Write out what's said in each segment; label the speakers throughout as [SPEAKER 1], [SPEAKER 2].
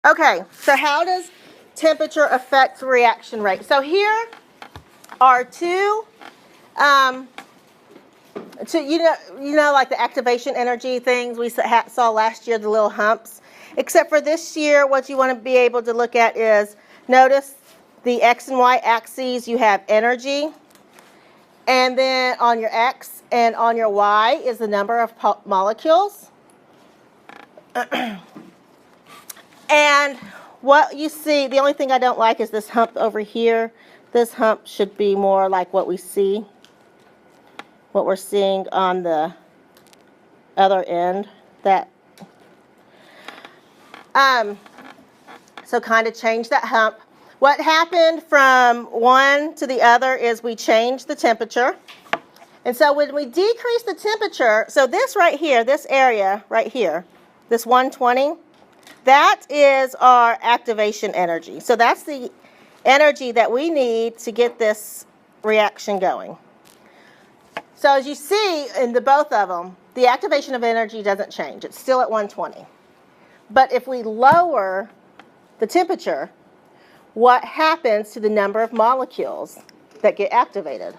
[SPEAKER 1] Okay, so how does temperature affect the reaction rate? So here are two, like the activation energy things we saw last year, the little humps. Except for this year, what you want to be able to look at is, notice the X and Y axes, you have energy. And then on your X and on your Y is the number of molecules. And what you see, the only thing I don't like is this hump over here. This hump should be more like what we're seeing on the other end. So kind of change that hump. What happened from one to the other is we changed the temperature. And so when we decrease the temperature, so this right here, this area right here, this 120, that is our activation energy. So that's the energy that we need to get this reaction going. So as you see in both of them, the activation of energy doesn't change. It's still at 120. But if we lower the temperature, what happens to the number of molecules that get activated?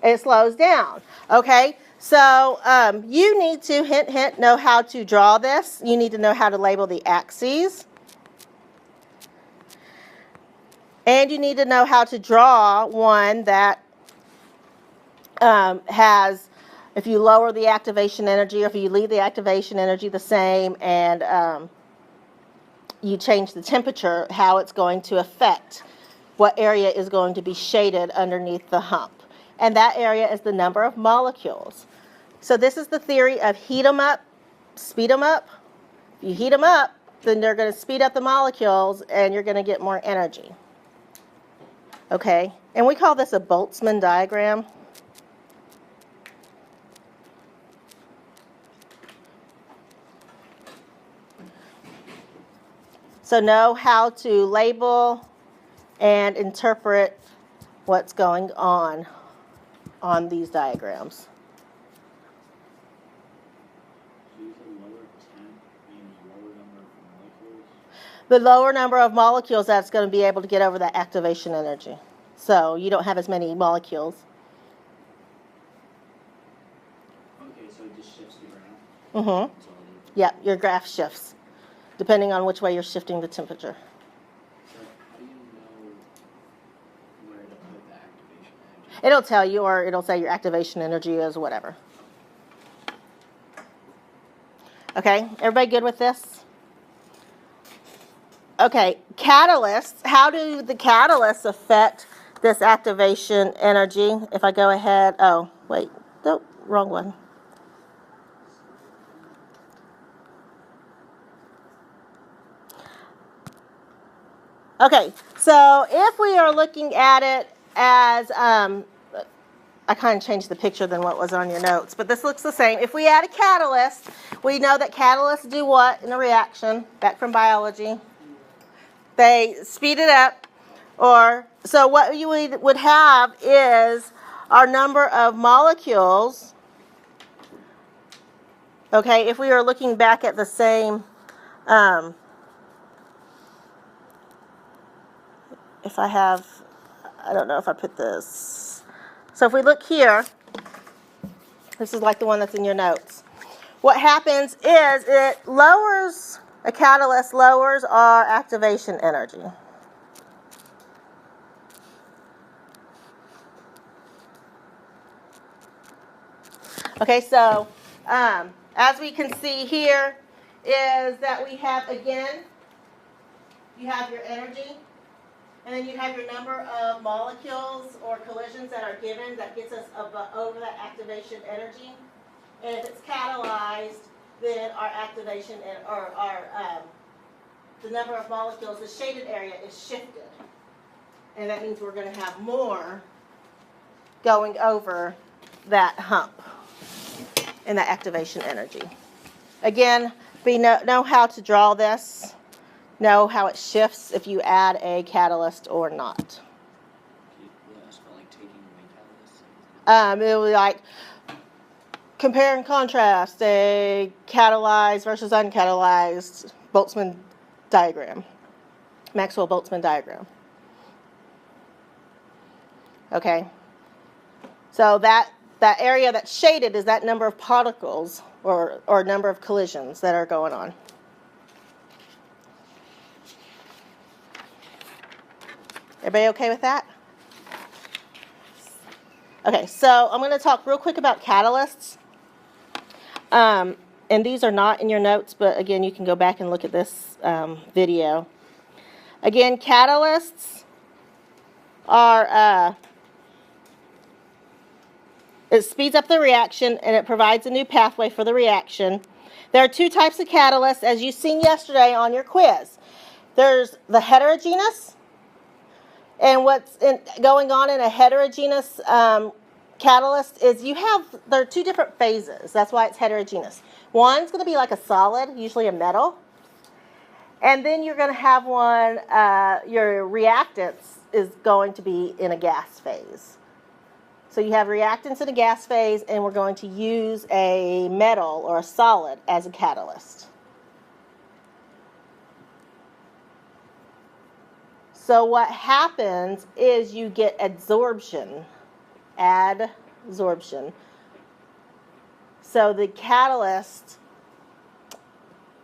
[SPEAKER 1] It slows down. Okay? So you need to, hint, hint, know how to draw this. You need to know how to label the axes. And you need to know how to draw one that has, if you lower the activation energy or if you leave the activation energy the same and you change the temperature, how it's going to affect what area is going to be shaded underneath the hump. And that area is the number of molecules. So this is the theory of heat them up, speed them up. If you heat them up, then they're going to speed up the molecules and you're going to get more energy. Okay? And we call this a Boltzmann diagram. So know how to label and interpret what's going on these diagrams. The lower number of molecules, that's going to be able to get over that activation energy. So you don't have as many molecules.
[SPEAKER 2] Okay, so it just shifts the graph?
[SPEAKER 1] Mm-hmm. Yeah, your graph shifts, depending on which way you're shifting the temperature.
[SPEAKER 2] So how do you know where to put the activation energy?
[SPEAKER 1] It'll tell you, or it'll say your activation energy is whatever. Okay, everybody good with this? Okay, catalysts. How do the catalysts affect this activation energy? If I go ahead, oh, wait, no, wrong one. Okay, so if we are looking at it as, I kind of changed the picture than what was on your notes, but this looks the same. If we add a catalyst, we know that catalysts do what in a reaction? Back from biology. They speed it up, so what you would have is our number of molecules. Okay, if we are looking back at the same, if I have, I don't know if I put this. So if we look here, this is like the one that's in your notes. What happens is it lowers, a catalyst lowers our activation energy. Okay, so as we can see here is that we have, again, you have your energy, and then you have your number of molecules or collisions that are given that gets us over that activation energy. And if it's catalyzed, then our activation or the number of molecules, the shaded area is shifted. And that means we're going to have more going over that hump in that activation energy. Again, know how to draw this. Know how it shifts if you add a catalyst or not.
[SPEAKER 2] Like taking away catalysts?
[SPEAKER 1] It will be like compare and contrast a catalyzed versus uncatalyzed Boltzmann diagram, Maxwell-Boltzmann diagram. Okay, so that area that's shaded is that number of particles or number of collisions that are going on. Everybody okay with that? Okay, so I'm going to talk real quick about catalysts. And these are not in your notes, but again, you can go back and look at this video. Again, catalysts are, it speeds up the reaction and it provides a new pathway for the reaction. There are two types of catalysts, as you've seen yesterday on your quiz. There's the heterogeneous, and what's going on in a heterogeneous catalyst is there are two different phases. That's why it's heterogeneous. One's going to be like a solid, usually a metal. And then you're going to have one, your reactants is going to be in a gas phase. So you have reactants in a gas phase, and we're going to use a metal or a solid as a catalyst. So what happens is you get adsorption. Adsorption. So the catalyst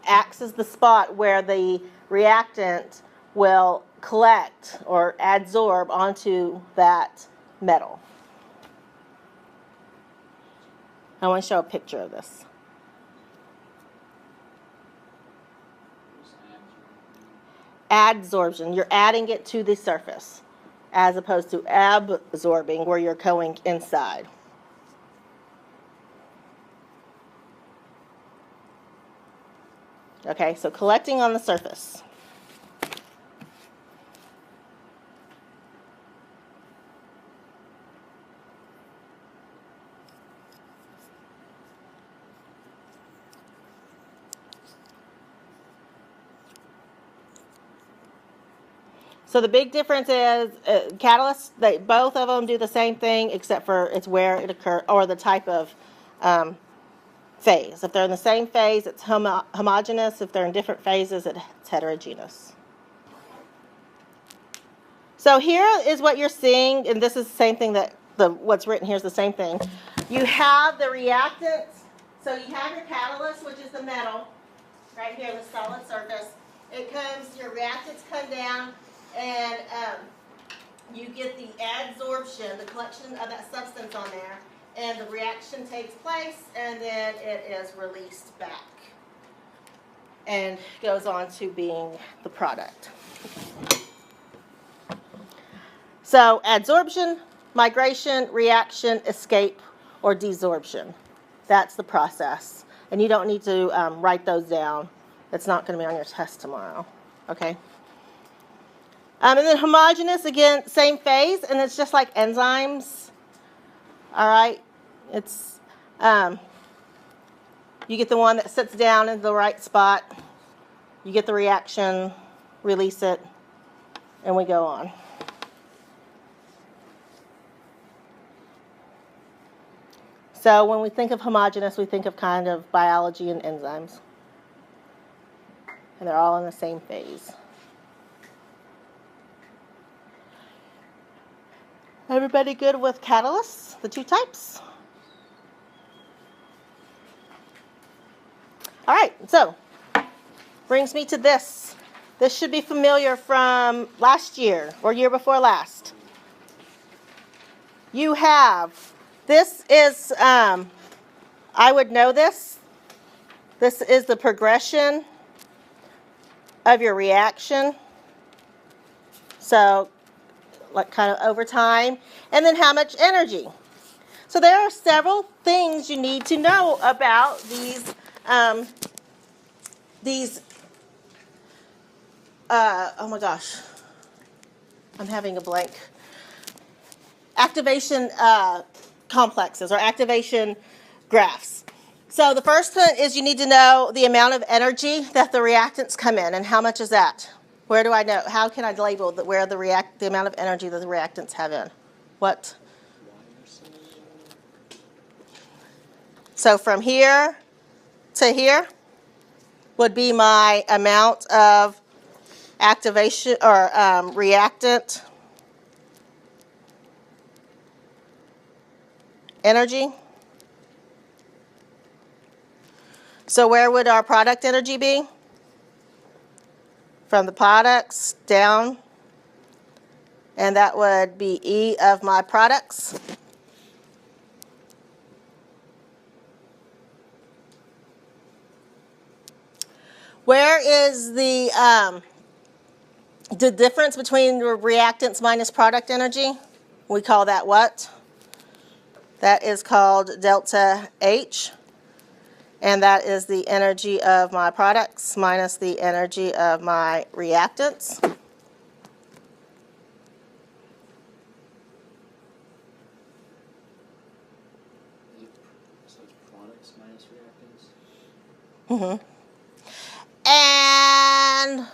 [SPEAKER 1] acts as the spot where the reactant will collect or adsorb onto that metal. I want to show a picture of this. Adsorption. You're adding it to the surface as opposed to absorbing where you're going inside. Okay, so collecting on the surface. So the big difference is catalysts, both of them do the same thing except for it's where it occurs or the type of phase. If they're in the same phase, it's homogeneous. If they're in different phases, it's heterogeneous. So here is what you're seeing, and this is the same thing that what's written here is the same thing. You have the reactants. So you have your catalyst, which is the metal, right here, the solid surface. Your reactants come down, and you get the adsorption, the collection of that substance on there, and the reaction takes place, and then it is released back and goes on to being the product. So adsorption, migration, reaction, escape, or desorption. That's the process. And you don't need to write those down. It's not going to be on your test tomorrow. Okay? And then homogeneous, again, same phase, and it's just like enzymes. All right? It's, you get the one that sits down in the right spot. You get the reaction, release it, and we go on. So when we think of homogeneous, we think of kind of biology and enzymes. And they're all in the same phase. Everybody good with catalysts, the two types? All right, so brings me to this. This should be familiar from last year or year before last. You have, this is, I would know this. This is the progression of your reaction. So, like kind of over time. And then how much energy. So there are several things you need to know about these oh my gosh, I'm having a blank. Activation complexes or activation graphs. So the first one is you need to know the amount of energy that the reactants come in, and how much is that? Where do I know? How can I label where the amount of energy that the reactants have in? What? So from here to here, would be my amount of activation or reactant energy. So where would our product energy be? From the products down, and that would be E of my products. Where is the difference between reactants minus product energy? We call that what? That is called delta H. And that is the energy of my products minus the energy of my reactants.
[SPEAKER 2] So it's products minus reactants?
[SPEAKER 1] And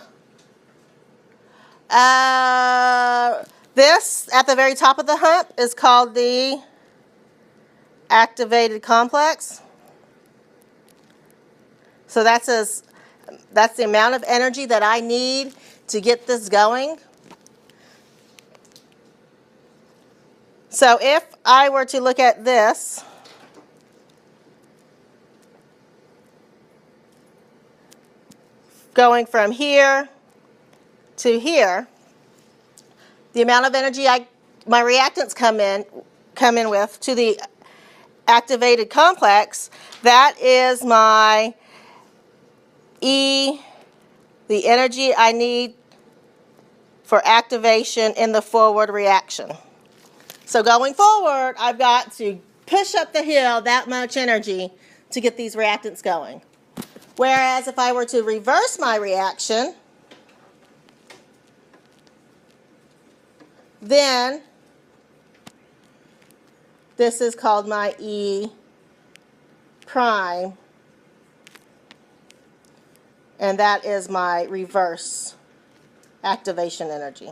[SPEAKER 1] this, at the very top of the hump, is called the activated complex. So that's the amount of energy that I need to get this going. So if I were to look at this, going from here to here, the amount of energy my reactants come in with to the activated complex, that is my E, the energy I need for activation in the forward reaction. So going forward, I've got to push up the hill that much energy to get these reactants going. Whereas if I were to reverse my reaction, then this is called my E prime, and that is my reverse activation energy.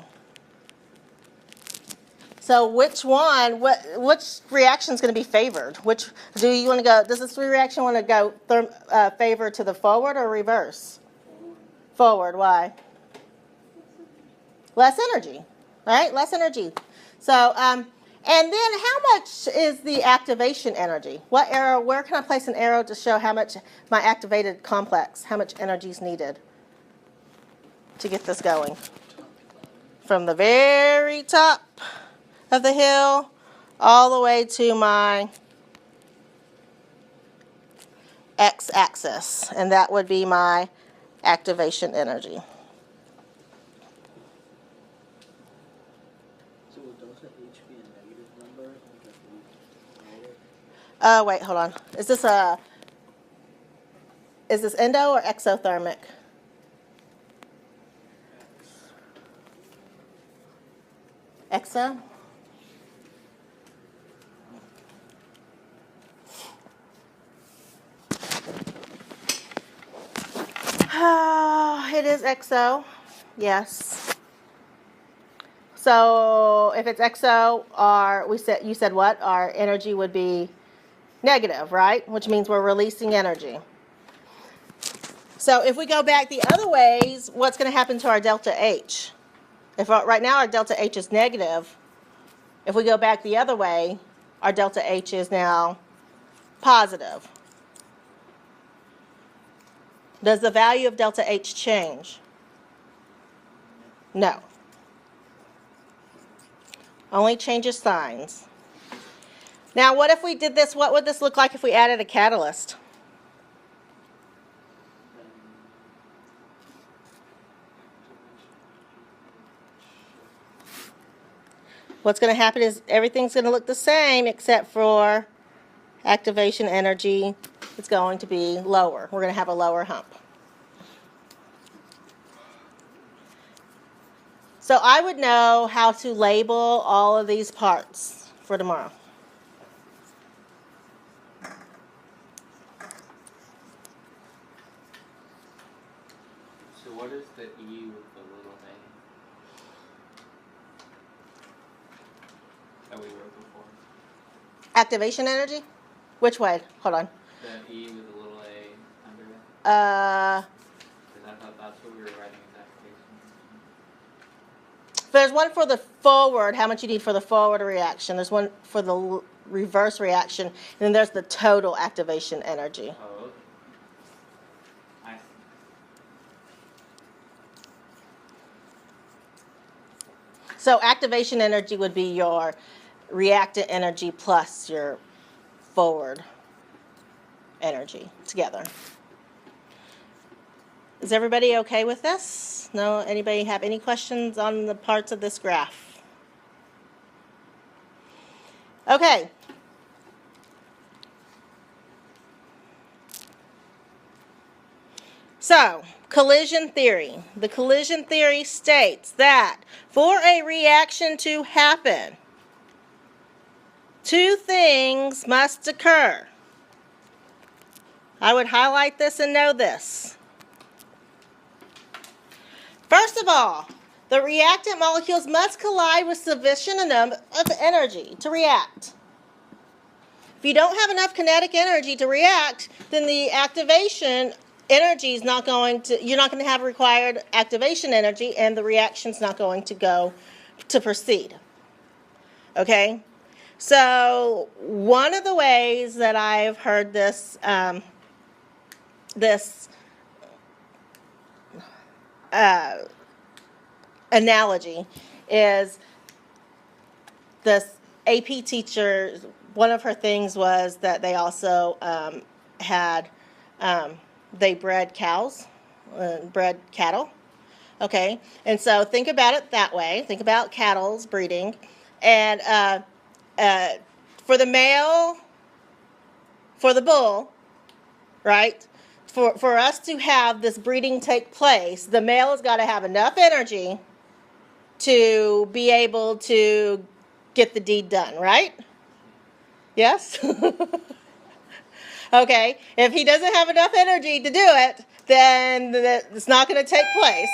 [SPEAKER 1] So which reaction is going to be favored? Which do you want to go? Does this reaction want to go favor to the forward or reverse? Forward. Why? Less energy, right? Less energy. So and then how much is the activation energy? What arrow? Where can I place an arrow to show how much my activated complex, how much energy is needed to get this going? From the very top of the hill all the way to my x-axis, and that would be my activation energy.
[SPEAKER 2] So will delta H be a negative number?
[SPEAKER 1] Wait, hold on. Is this endo or exothermic? Exo? It is exo, yes. So if it's exo, you said what? Our energy would be negative, right? Which means we're releasing energy. So if we go back the other ways, what's going to happen to our delta H? Right now our delta H is negative, if we go back the other way, our delta H is now positive. Does the value of delta H change? No. Only changes signs. Now, what if we did this? What would this look like if we added a catalyst? What's going to happen is everything's going to look the same except for activation energy. It's going to be lower. We're going to have a lower hump. So I would know how to label all of these parts for tomorrow.
[SPEAKER 2] So what is the E with the little a that we wrote before?
[SPEAKER 1] Activation energy? Which way? Hold on.
[SPEAKER 2] The E with the little a under it? That's what we were writing in that case.
[SPEAKER 1] There's one for the forward, how much you need for the forward reaction. There's one for the reverse reaction. And then there's the total activation energy.
[SPEAKER 2] Oh, okay. I see.
[SPEAKER 1] So activation energy would be your reactant energy plus your forward energy together. Is everybody okay with this? No? Anybody have any questions on the parts of this graph? Okay. So, collision theory. The collision theory states that for a reaction to happen, two things must occur. I would highlight this and know this. First of all, the reactant molecules must collide with sufficient amount of energy to react. If you don't have enough kinetic energy to react, then the activation energy is not going to, you're not going to have required activation energy, and the reaction's not going to go to proceed. Okay? So one of the ways that I've heard this analogy is this AP teacher, one of her things was that they also they bred cows, bred cattle. Okay, and so think about it that way. Think about cattle's breeding. And for the male, for the bull, right? For us to have this breeding take place, the male has got to have enough energy to be able to get the deed done, right? Yes? Okay, if he doesn't have enough energy to do it, then it's not going to take place.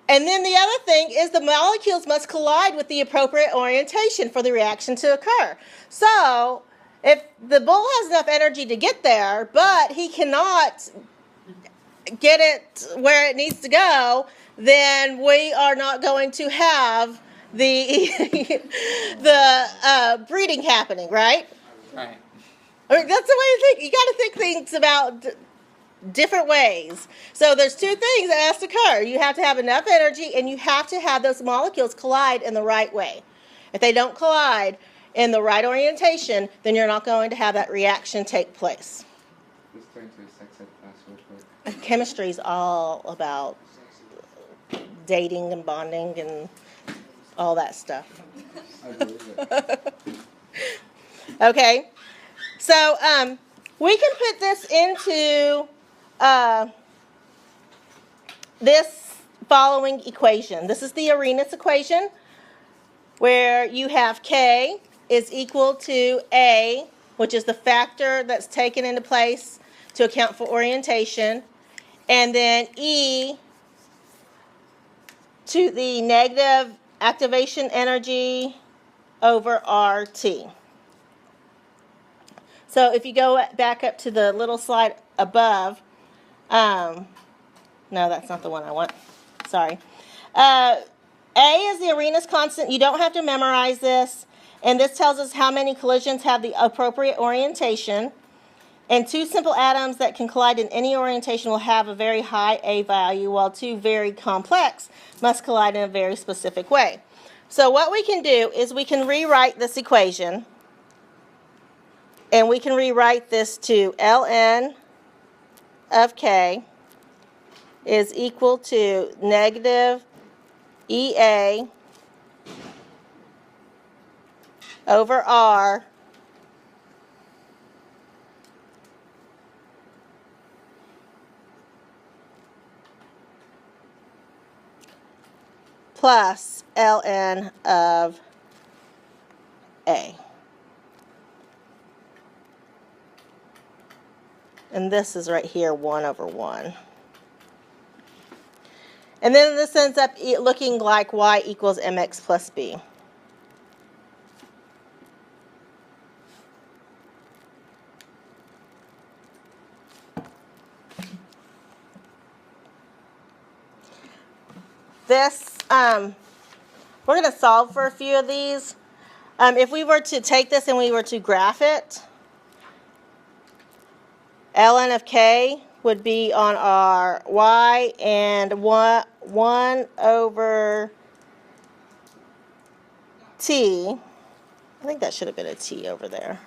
[SPEAKER 1] And then the other thing is the molecules must collide with the appropriate orientation for the reaction to occur. So, if the bull has enough energy to get there, but he cannot get it where it needs to go, then we are not going to have the breeding happening, right?
[SPEAKER 2] Right.
[SPEAKER 1] I mean, that's the way to think. You got to think things about different ways. So there's two things that has to occur. You have to have enough energy, and you have to have those molecules collide in the right way. If they don't collide in the right orientation, then you're not going to have that reaction take place.
[SPEAKER 3] Let's turn to a sex ed class real quick.
[SPEAKER 1] Chemistry is all about dating and bonding and all that stuff.
[SPEAKER 3] I believe it.
[SPEAKER 1] Okay, so we can put this into this following equation. This is the Arrhenius equation, where you have K is equal to A, which is the factor that's taken into place to account for orientation, and then E to the negative activation energy over RT. So if you go back up to the little slide above, no, that's not the one I want. Sorry. A is the Arrhenius constant. You don't have to memorize this. And this tells us how many collisions have the appropriate orientation. And two simple atoms that can collide in any orientation will have a very high A value, while two very complex must collide in a very specific way. So what we can do is we can rewrite this equation. And we can rewrite this to ln of K is equal to negative EA over R plus ln of A. And this is right here, 1 over 1. And then this ends up looking like y equals mx plus b. this, we're going to solve for a few of these. If we were to take this and we were to graph it, ln of k would be on our y, and 1 over t. I think that should have been a t over there.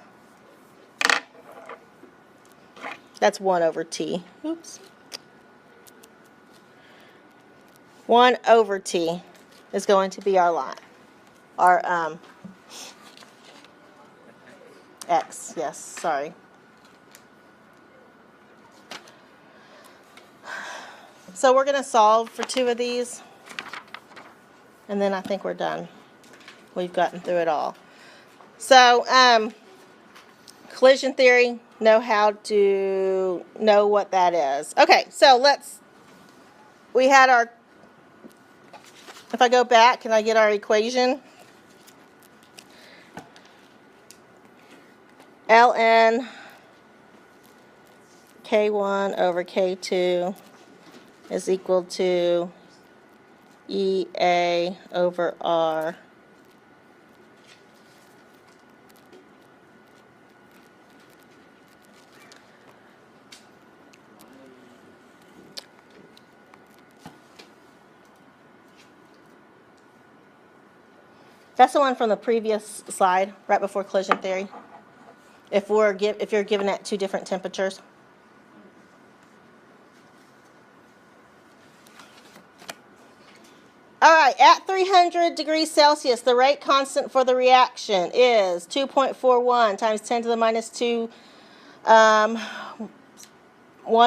[SPEAKER 1] That's 1 over t. Oops. 1 over t is going to be our line. Our x, yes, sorry. So we're going to solve for 2 of these, and then I think we're done. We've gotten through it all. So, collision theory, know how to know what that is. Okay, so we had our, if I go back, can I get our equation? ln k1 over k2 is equal to EA over R That's the one from the previous slide, right before collision theory. If you're given at 2 different temperatures. All right, at 300 degrees Celsius, the rate constant for the reaction is 2.41 times 10 to the minus 2, 1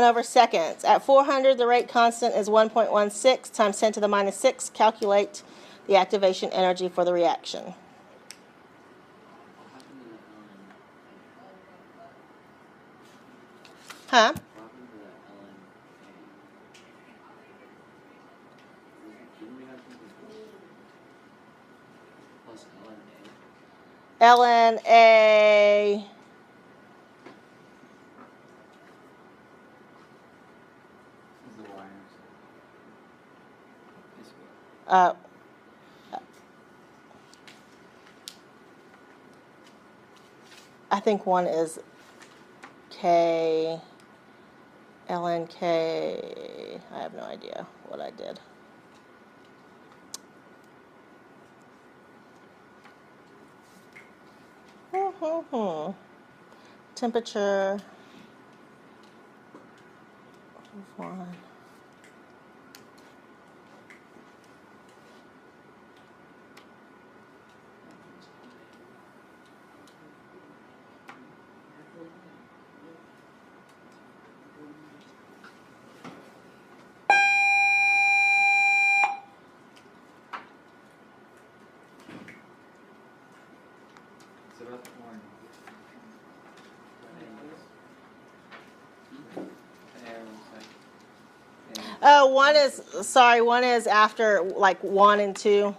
[SPEAKER 1] over seconds. At 400, the rate constant is 1.16 times 10 to the minus 6. Calculate the activation energy for the reaction. Huh? ln A I think one is K, ln K, I have no idea what I did. Temperature, 1. Oh, one is after like 1 and 2.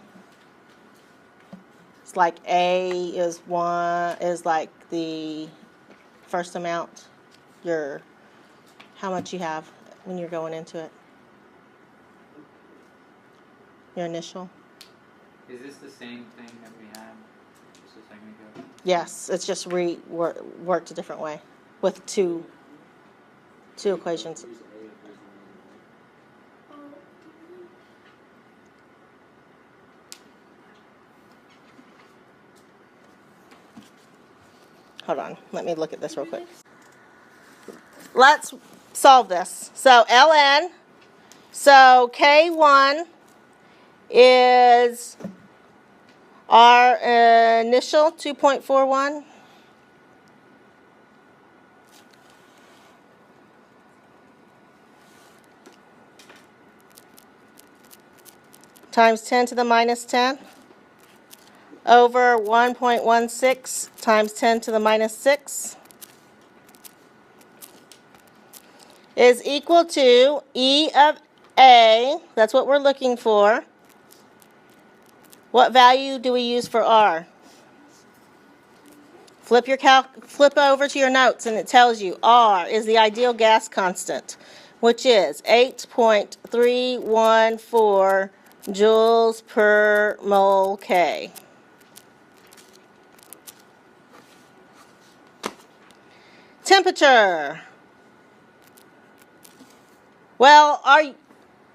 [SPEAKER 1] It's like A is like the first amount, how much you have when you're going into it. Your initial.
[SPEAKER 4] Is this the same thing that we had just a second ago?
[SPEAKER 1] Yes, it's just worked a different way with two equations. Hold on, let me look at this real quick. Let's solve this. So ln, so K1 is our initial 2.41. Times 10 to the minus 10 over 1.16 times 10 to the minus 6 is equal to E of A. That's what we're looking for. What value do we use for R? Flip over to your notes and it tells you R is the ideal gas constant, which is 8.314 joules per mole K. Temperature. Well,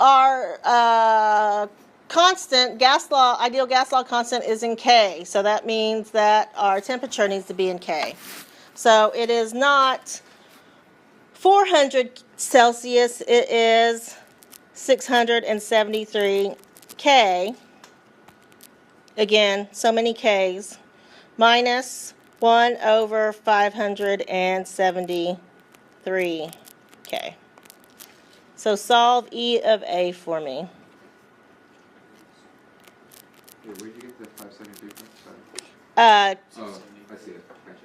[SPEAKER 1] our constant, gas law, ideal gas law constant is in K. So that means that our temperature needs to be in K. So it is not 400 Celsius, it is 673 K. Again, so many Ks. Minus 1 over 573 K. So solve E of A for me.
[SPEAKER 3] Wait, where'd you get the 573 from? Sorry.
[SPEAKER 1] Uh,
[SPEAKER 3] Oh, I see it. Gotcha.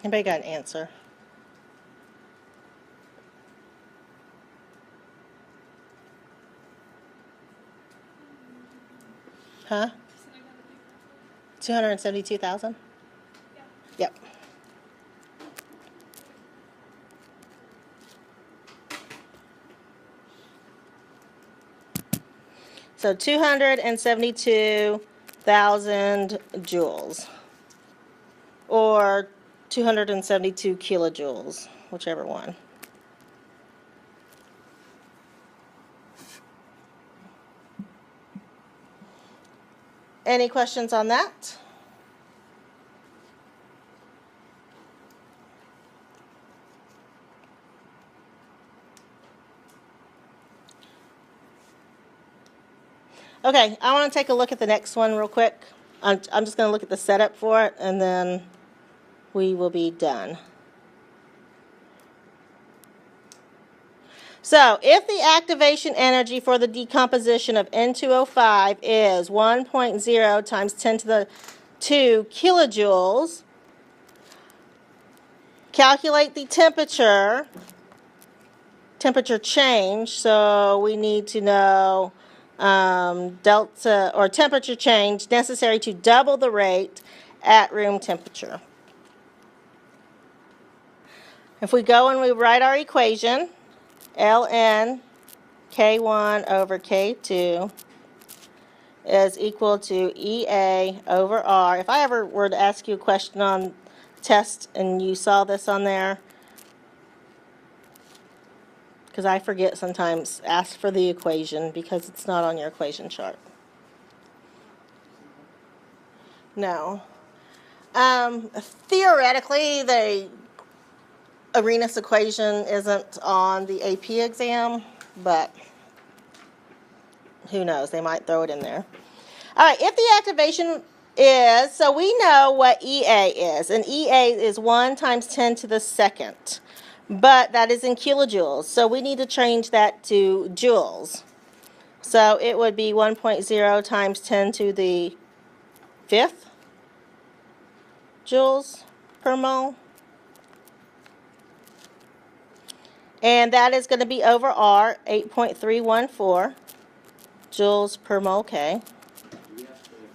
[SPEAKER 1] anybody got an answer? Huh? 272,000? Yep. So 272,000 joules. Or 272 kilojoules, whichever one. Any questions on that? Okay, I want to take a look at the next one real quick. I'm just going to look at the setup for it, and then we will be done. So, if the activation energy for the decomposition of N2O5 is 1.0 times 10 to the 2 kilojoules, calculate the temperature change. So, we need to know delta or temperature change necessary to double the rate at room temperature. If we go and we write our equation, ln K1 over K2 is equal to EA over R. If I ever were to ask you a question on test and you saw this on there, because I forget sometimes, ask for the equation because it's not on your equation chart. No. Theoretically, the Arenas equation isn't on the AP exam, but who knows? They might throw it in there. All right, if the activation is, so we know what EA is, and EA is 1 times 10 to the second, but that is in kilojoules, so we need to change that to joules. So it would be 1.0 times 10 to the 5th joules per mole. And that is going to be over R, 8.314 joules per mole K.
[SPEAKER 2] Do we have to memorize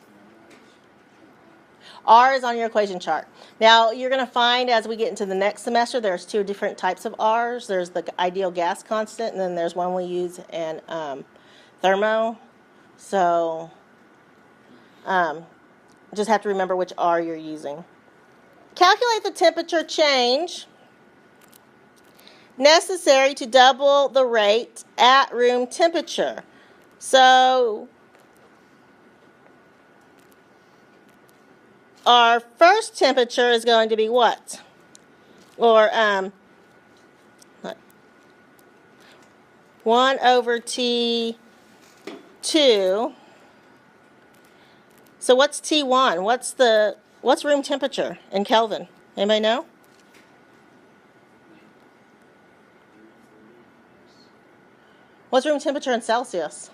[SPEAKER 1] R is on your equation chart. Now, you're going to find as we get into the next semester, there's two different types of R's. There's the ideal gas constant, and then there's one we use in thermo. So, just have to remember which R you're using. Calculate the temperature change necessary to double the rate at room temperature. So, our first temperature is going to be what? Or 1 over T2. So what's T1? What's room temperature in Kelvin? Anybody know? What's room temperature in Celsius?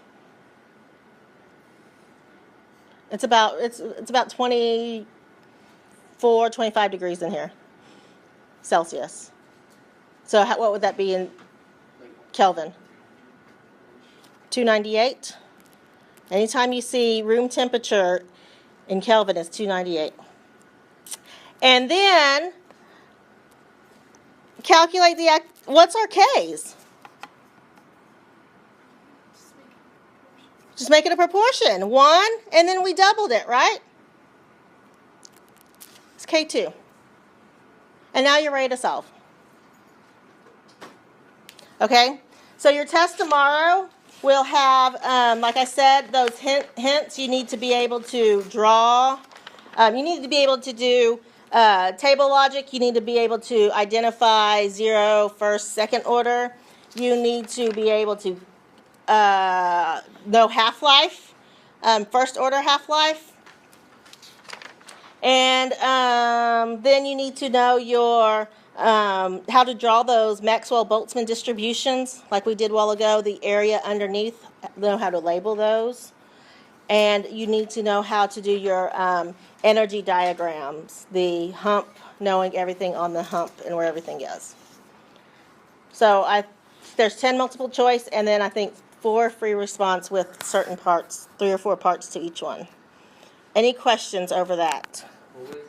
[SPEAKER 1] It's about 24, 25 degrees in here, Celsius. So what would that be in Kelvin? 298. Anytime you see room temperature in Kelvin, it's 298. And then calculate what's our K's? Just make it a proportion. 1, and then we doubled it, right? It's K2. And now you're ready to solve. Okay? So your test tomorrow will have, like I said, those hints. You need to be able to draw. You need to be able to do table logic. You need to be able to identify 0, first, second order. You need to be able to know half-life, first order half-life. And then you need to know your how to draw those Maxwell-Boltzmann distributions like we did a while ago, the area underneath, know how to label those. And you need to know how to do your energy diagrams, the hump, knowing everything on the hump and where everything is. So there's 10 multiple choice, and then I think 4 free response with certain parts, 3 or 4 parts to each one. Any questions over that?
[SPEAKER 4] What was